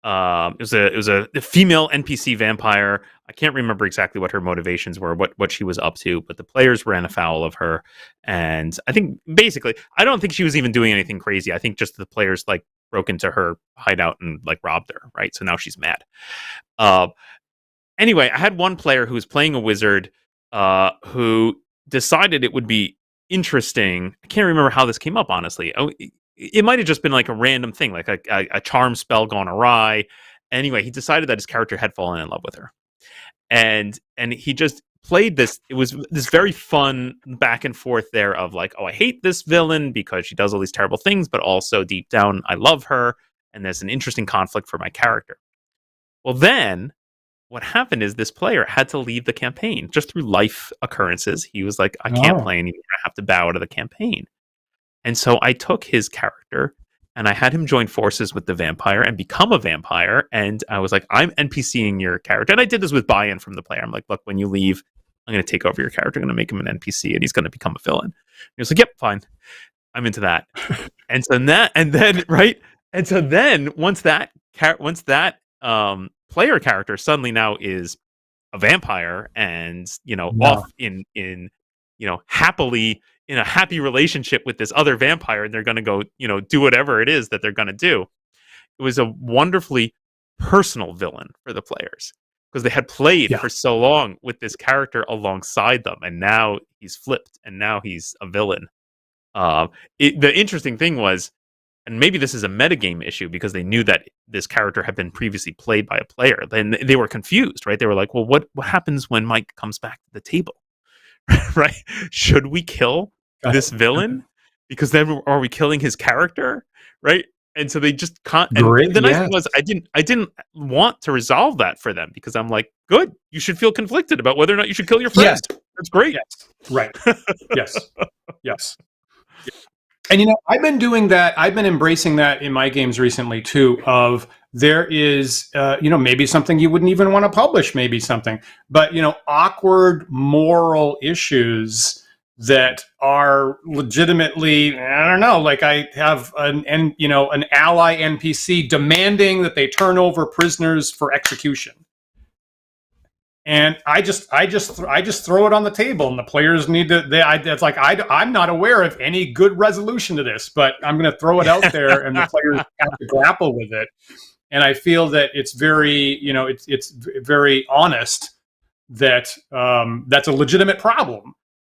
it was a female NPC vampire. I can't remember exactly what her motivations were, what she was up to, but the players ran afoul of her, and I think basically, I don't think she was even doing anything crazy. I think just the players like broke into her hideout and like robbed her, right? So now she's mad. Anyway, I had one player who was playing a wizard, who decided it would be interesting. I can't remember how this came up, honestly. It might have just been like a random thing, like a charm spell gone awry. Anyway, he decided that his character had fallen in love with her, and he just played this. It was this very fun back and forth there of like, oh, I hate this villain because she does all these terrible things, but also deep down I love her, and there's an interesting conflict for my character. Well, then what happened is this player had to leave the campaign just through life occurrences. He was like, I can't play anymore. I have to bow out of the campaign. And so I took his character and I had him join forces with the vampire and become a vampire. And I was like, I'm NPCing your character. And I did this with buy-in from the player. I'm like, look, when you leave, I'm going to take over your character. I'm going to make him an NPC and he's going to become a villain. And he was like, yep, fine. I'm into that. And so then once that player character suddenly now is a vampire and, off in, happily in a happy relationship with this other vampire, and they're going to go, do whatever it is that they're going to do. It was a wonderfully personal villain for the players because they had played for so long with this character alongside them, and now he's flipped, and now he's a villain. The interesting thing was, and maybe this is a metagame issue because they knew that this character had been previously played by a player. Then they were confused, right? They were like, well, what happens when Mike comes back to the table? Right? Should we kill this villain? Because then are we killing his character? Right? And so they just can't. And the nice thing was, I didn't want to resolve that for them because I'm like, good, you should feel conflicted about whether or not you should kill your friend. Yes. That's great. Yes. Right. Yes. And I've been doing that. I've been embracing that in my games recently too. Of there is, maybe something you wouldn't even want to publish, maybe something, but awkward moral issues that are legitimately, I don't know, like I have an ally NPC demanding that they turn over prisoners for execution. And I just throw it on the table, and the players need to. It's like I'm not aware of any good resolution to this, but I'm going to throw it out there, and the players have to grapple with it. And I feel that it's very, it's very honest that that's a legitimate problem,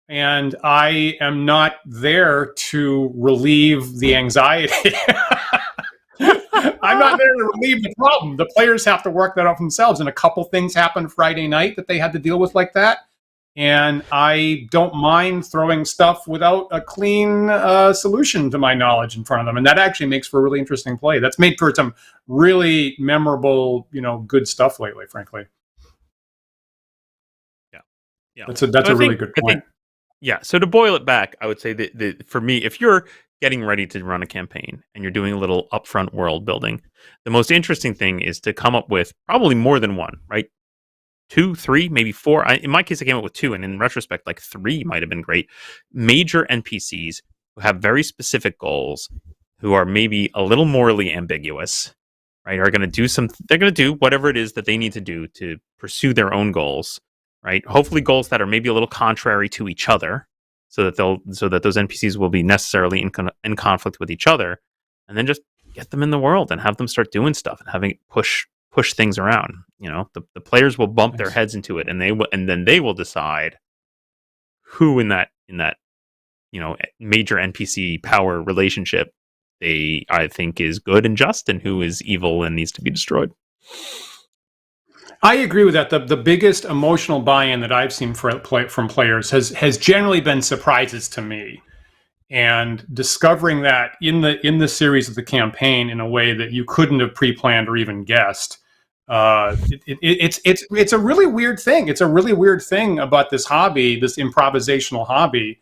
and I am not there to relieve the anxiety. I'm not there to relieve the problem. The players have to work that out themselves. And a couple things happened Friday night that they had to deal with like that. and I don't mind throwing stuff without a clean solution to my knowledge in front of them, and that actually makes for a really interesting play. That's made for some really memorable, good stuff lately, frankly. Yeah, that's a really good point. Yeah. So to boil it back, I would say that for me, if you're getting ready to run a campaign and you're doing a little upfront world building, the most interesting thing is to come up with probably more than one, right? 2, 3, maybe 4. In my case, I came up with 2, and in retrospect, like 3 might have been great. Major NPCs who have very specific goals, who are maybe a little morally ambiguous, right? Are going to do they're going to do whatever it is that they need to do to pursue their own goals, right? Hopefully goals that are maybe a little contrary to each other, so that those NPCs will be necessarily in conflict with each other, and then just get them in the world and have them start doing stuff and having it push things around. The players will bump their heads into it, and then they will decide who in that major NPC power relationship I think is good and just, and who is evil and needs to be destroyed. I agree with that. The biggest emotional buy-in that I've seen from players has generally been surprises to me, and discovering that in the series of the campaign in a way that you couldn't have pre-planned or even guessed. It's a really weird thing. It's a really weird thing about this hobby, this improvisational hobby,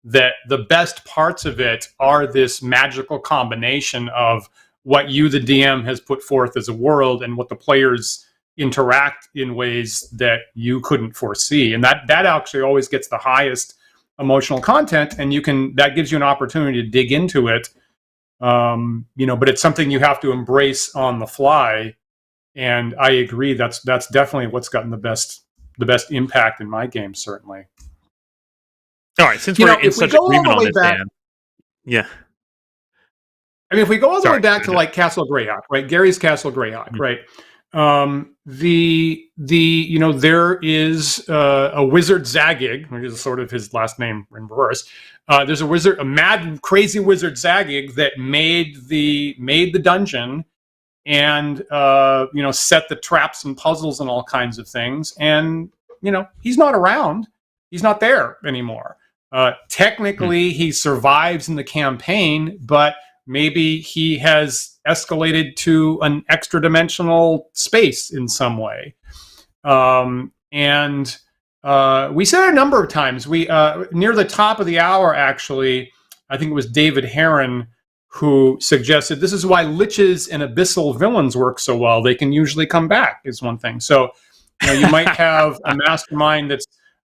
that the best parts of it are this magical combination of what you, the DM, has put forth as a world, and what the players interact in ways that you couldn't foresee. And that actually always gets the highest emotional content, and that gives you an opportunity to dig into it. But it's something you have to embrace on the fly. And I agree, that's definitely what's gotten the best impact in my game, certainly. All right, since we're in such agreement on this, Dan. Yeah. I mean, if we go all the way back to like Castle Greyhawk, right? Gary's Castle Greyhawk, mm-hmm. right? There is a wizard Zagig, which is sort of his last name in reverse. There's a mad, crazy wizard Zagig that made the dungeon, and set the traps and puzzles and all kinds of things. And he's not around. He's not there anymore. Technically, he survives in the campaign, but maybe he has escalated to an extra dimensional space in some way. And we said a number of times, we near the top of the hour, actually, I think it was David Heron who suggested this is why liches and abyssal villains work so well. They can usually come back, is one thing. So you might have a mastermind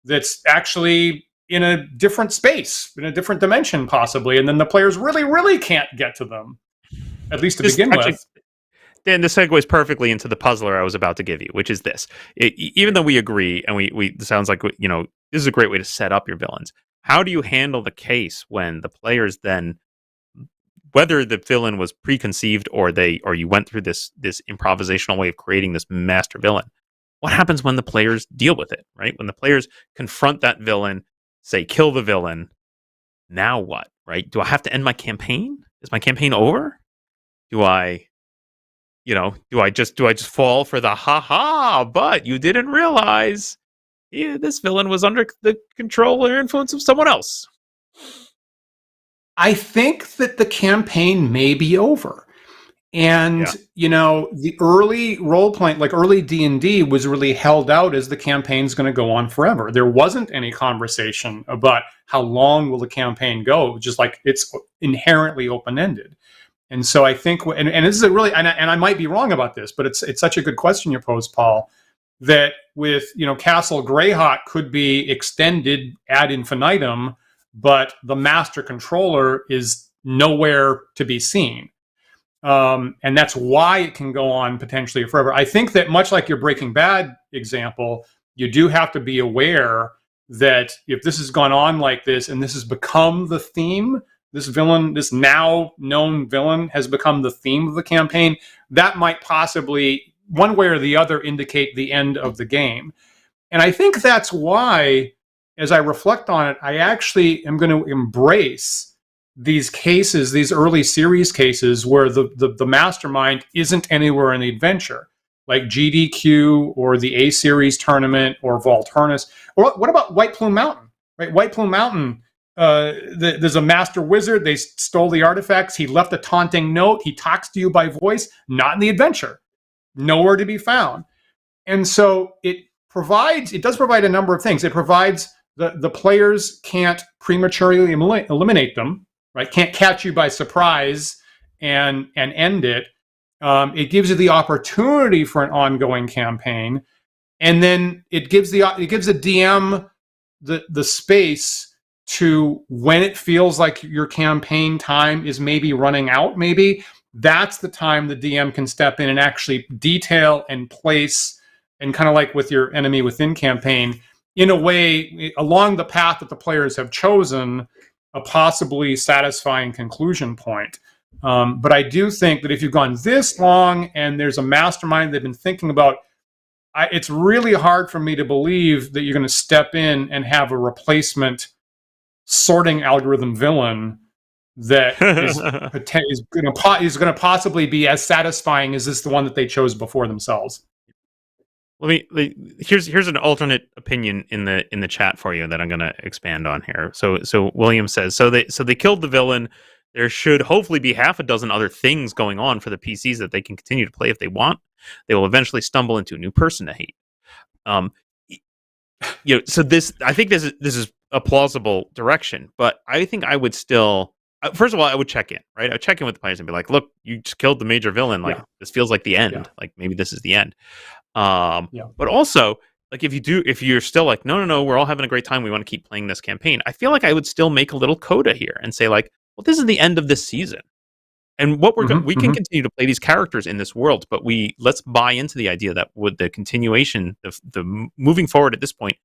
that's actually in a different space, in a different dimension, possibly, and then the players really, really can't get to them, at least to begin with. Dan, this segues perfectly into the puzzler I was about to give you, which is this. Even though we agree, and we this sounds like, this is a great way to set up your villains. How do you handle the case when the players then, whether the villain was preconceived or you went through this improvisational way of creating this master villain, what happens when the players deal with it, right? When the players confront that villain, say, kill the villain, now what, right? Do I have to end my campaign? Is my campaign over? Do I just fall for the but you didn't realize this villain was under the control or influence of someone else? I think that the campaign may be over. And, the early role-playing, like early D&D, was really held out as the campaign's going to go on forever. There wasn't any conversation about how long will the campaign go, just like it's inherently open-ended. And so I think, and this is a really, and I might be wrong about this, but it's such a good question you posed, Paul, that with, Castle Greyhawk could be extended ad infinitum, but the master controller is nowhere to be seen. And that's why it can go on potentially forever. I think that much like your Breaking Bad example, you do have to be aware that if this has gone on like this and this has become the theme, this villain, this now known villain has become the theme of the campaign, that might possibly, one way or the other, indicate the end of the game. And I think that's why, as I reflect on it, I actually am going to embrace these cases, these early series cases where the mastermind isn't anywhere in the adventure. like GDQ or the A Series tournament or Volturnus. Or what about White Plume Mountain? Right, White Plume Mountain. There's a master wizard. They stole the artifacts. He left a taunting note. He talks to you by voice, not in the adventure, nowhere to be found. And so it does provide a number of things. It provides the players can't prematurely eliminate them, right? Can't catch you by surprise and end it. It gives you the opportunity for an ongoing campaign, and then it gives the DM the space to, when it feels like your campaign time is maybe running out, maybe that's the time the DM can step in and actually detail and place, and kind of like with your enemy within campaign, in a way along the path that the players have chosen, a possibly satisfying conclusion point. But I do think that if you've gone this long and there's a mastermind they've been thinking about, it's really hard for me to believe that you're going to step in and have a replacement sorting algorithm villain that is going to possibly be as satisfying as the one that they chose before themselves. Here's an alternate opinion in the chat for you that I'm going to expand on here. So William says, so they killed the villain. There should hopefully be half a dozen other things going on for the PCs that they can continue to play if they want. They will eventually stumble into a new person to hate. So I think this is a plausible direction, but I think I would still, first of all, I would check in, right? I would check in with the players and be like, look, you just killed the major villain. Like, this feels like the end. Yeah. Like, maybe this is the end. But also, like, if you're still like, no, we're all having a great time, we want to keep playing this campaign, I feel like I would still make a little coda here and say, like, well, this is the end of this season. And what we can continue to play these characters in this world, but let's buy into the idea that with the continuation, the moving forward at this point,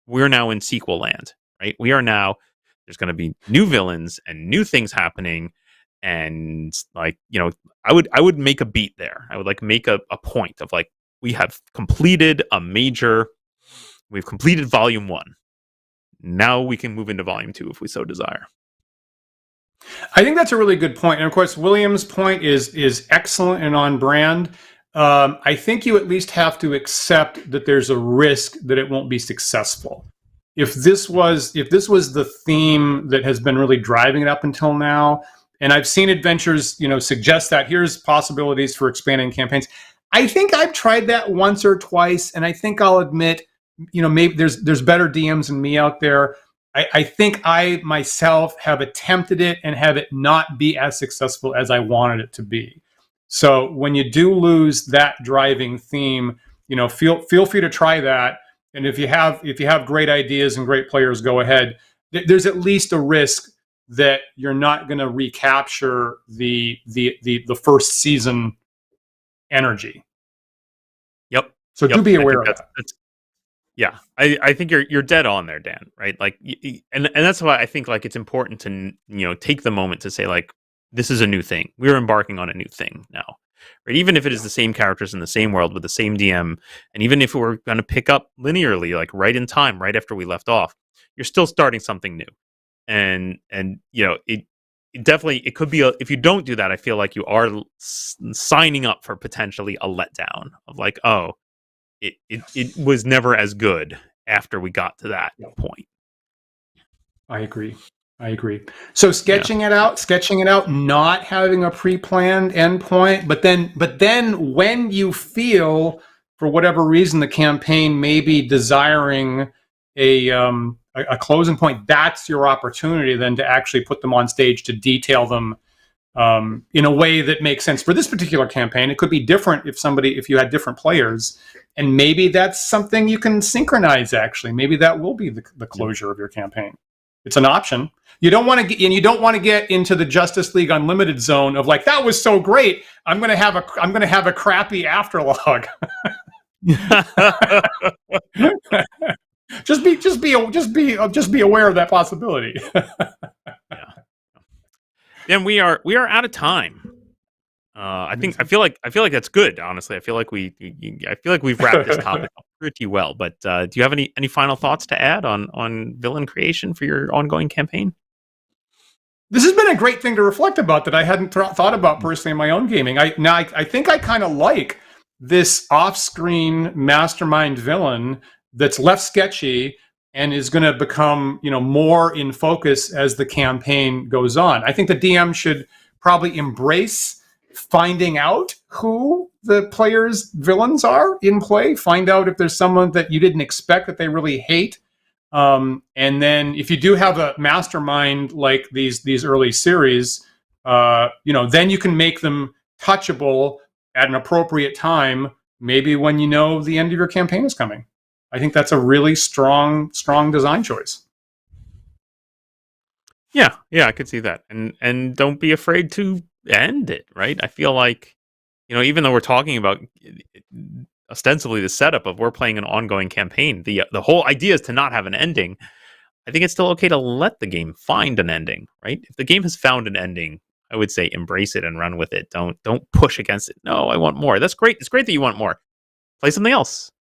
we're now in sequel land, right? We are now, there's going to be new villains and new things happening. And like, I would make a beat there. I would like make a point of like, we have completed we've completed volume 1. Now we can move into volume 2 if we so desire. I think that's a really good point. And of course, William's point is excellent and on brand. I think you at least have to accept that there's a risk that it won't be successful. If this was the theme that has been really driving it up until now, and I've seen adventures, suggest that here's possibilities for expanding campaigns. I think I've tried that once or twice, and I think I'll admit, maybe there's better DMs than me out there. I think I myself have attempted it and have it not be as successful as I wanted it to be. So when you do lose that driving theme, feel free to try that. And if you have great ideas and great players, go ahead. There's at least a risk that you're not going to recapture the first season energy. Yep. So do be aware of that. Yeah, I think you're dead on there, Dan. Right? Like, and that's why I think like it's important to take the moment to say like, this is a new thing. We're embarking on a new thing now, right? Even if it is the same characters in the same world with the same DM, and even if we're going to pick up linearly, like right in time, right after we left off, you're still starting something new, and it definitely, it could be if you don't do that, I feel like you are signing up for potentially a letdown of like, oh, it was never as good after we got to that point. I agree. So sketching it out, not having a pre-planned endpoint, but then when you feel, for whatever reason, the campaign may be desiring a closing point, that's your opportunity then to actually put them on stage to detail them in a way that makes sense for this particular campaign. It could be different if you had different players, and maybe that's something you can synchronize. Actually, maybe that will be the closure of your campaign. It's an option. You don't want to get into the Justice League Unlimited zone of like, that was so great, I'm going to have a crappy afterlog. just be aware of that possibility. Yeah. Then we are out of time. I feel like that's good. Honestly, I feel like we've wrapped this topic up pretty well. But do you have any final thoughts to add on villain creation for your ongoing campaign? This has been a great thing to reflect about that I hadn't thought about personally in my own gaming. I think I kind of like this off-screen mastermind villain that's left sketchy and is going to become, more in focus as the campaign goes on. I think the DM should probably embrace finding out who the players' villains are in play. Find out if there's someone that you didn't expect that they really hate. And then if you do have a mastermind like these early series, then you can make them touchable at an appropriate time, maybe when you know the end of your campaign is coming. I think that's a really strong design choice. Yeah, I could see that. And don't be afraid to end it, right? I feel like, even though we're talking about ostensibly the setup of we're playing an ongoing campaign, the whole idea is to not have an ending. I think it's still okay to let the game find an ending, right? If the game has found an ending, I would say embrace it and run with it. Don't push against it. No, I want more. That's great. It's great that you want more. Play something else.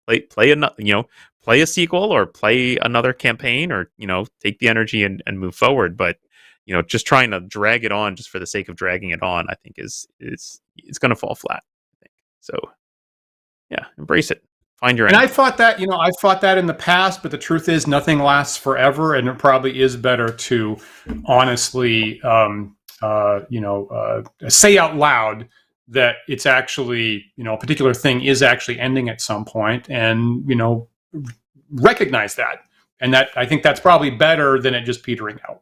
Play another, play a sequel or play another campaign, or take the energy and move forward. But just trying to drag it on just for the sake of dragging it on, I think is it's going to fall flat. I think so. Yeah, embrace it. Find your. And I thought that I've fought that in the past, but the truth is nothing lasts forever, and it probably is better to honestly, say out loud that it's actually, a particular thing is actually ending at some point, and, recognize that. And that, I think that's probably better than it just petering out.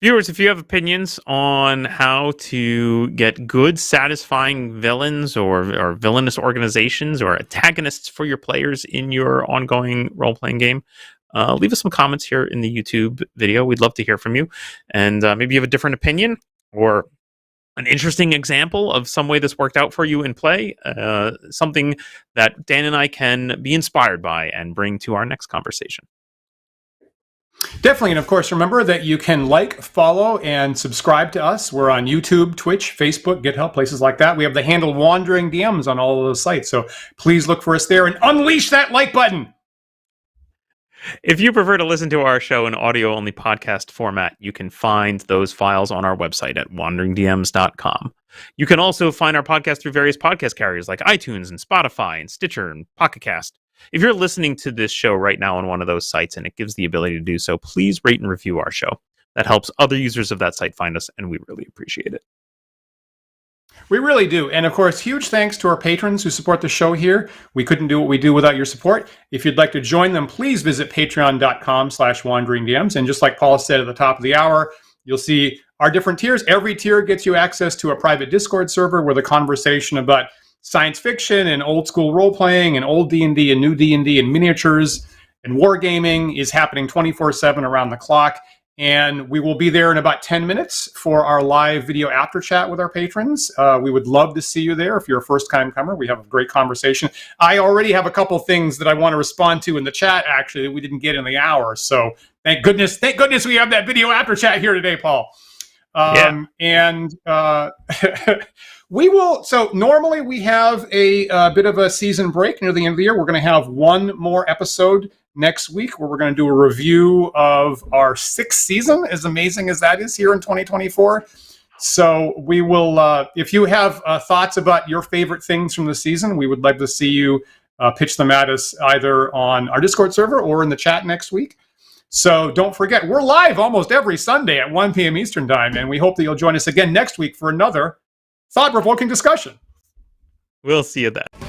Viewers, if you have opinions on how to get good, satisfying villains or villainous organizations or antagonists for your players in your ongoing role-playing game, leave us some comments here in the YouTube video. We'd love to hear from you. And maybe you have a different opinion or an interesting example of some way this worked out for you in play, something that Dan and I can be inspired by and bring to our next conversation. Definitely. And of course, remember that you can like, follow, and subscribe to us. We're on YouTube, Twitch, Facebook, GitHub, places like that. We have the handle Wandering DMs on all of those sites. So please look for us there and unleash that like button. If you prefer to listen to our show in audio-only podcast format, you can find those files on our website at wanderingdms.com. You can also find our podcast through various podcast carriers like iTunes and Spotify and Stitcher and Pocket Cast. If you're listening to this show right now on one of those sites and it gives the ability to do so, please rate and review our show. That helps other users of that site find us, and we really appreciate it. We really do. And of course, huge thanks to our patrons who support the show here. We couldn't do what we do without your support. If you'd like to join them, please visit patreon.com/wanderingdms. And just like Paul said at the top of the hour, you'll see our different tiers. Every tier gets you access to a private Discord server where the conversation about science fiction and old school role-playing and old D&D and new D&D and miniatures and wargaming is happening 24/7 around the clock. And we will be there in about 10 minutes for our live video after chat with our patrons. We would love to see you there if you're a first-time comer. We have a great conversation. I already have a couple things that I want to respond to in the chat, actually, that we didn't get in the hour. So thank goodness we have that video after chat here today, Paul. And we will. So normally we have a bit of a season break near the end of the year. We're going to have one more episode next week where we're going to do a review of our 6th season, as amazing as that is here in 2024. So we will, if you have thoughts about your favorite things from the season, we would love to see you pitch them at us either on our Discord server or in the chat next week. So don't forget, we're live almost every Sunday at 1 p.m. Eastern Time, and we hope that you'll join us again next week for another thought-provoking discussion. We'll see you then.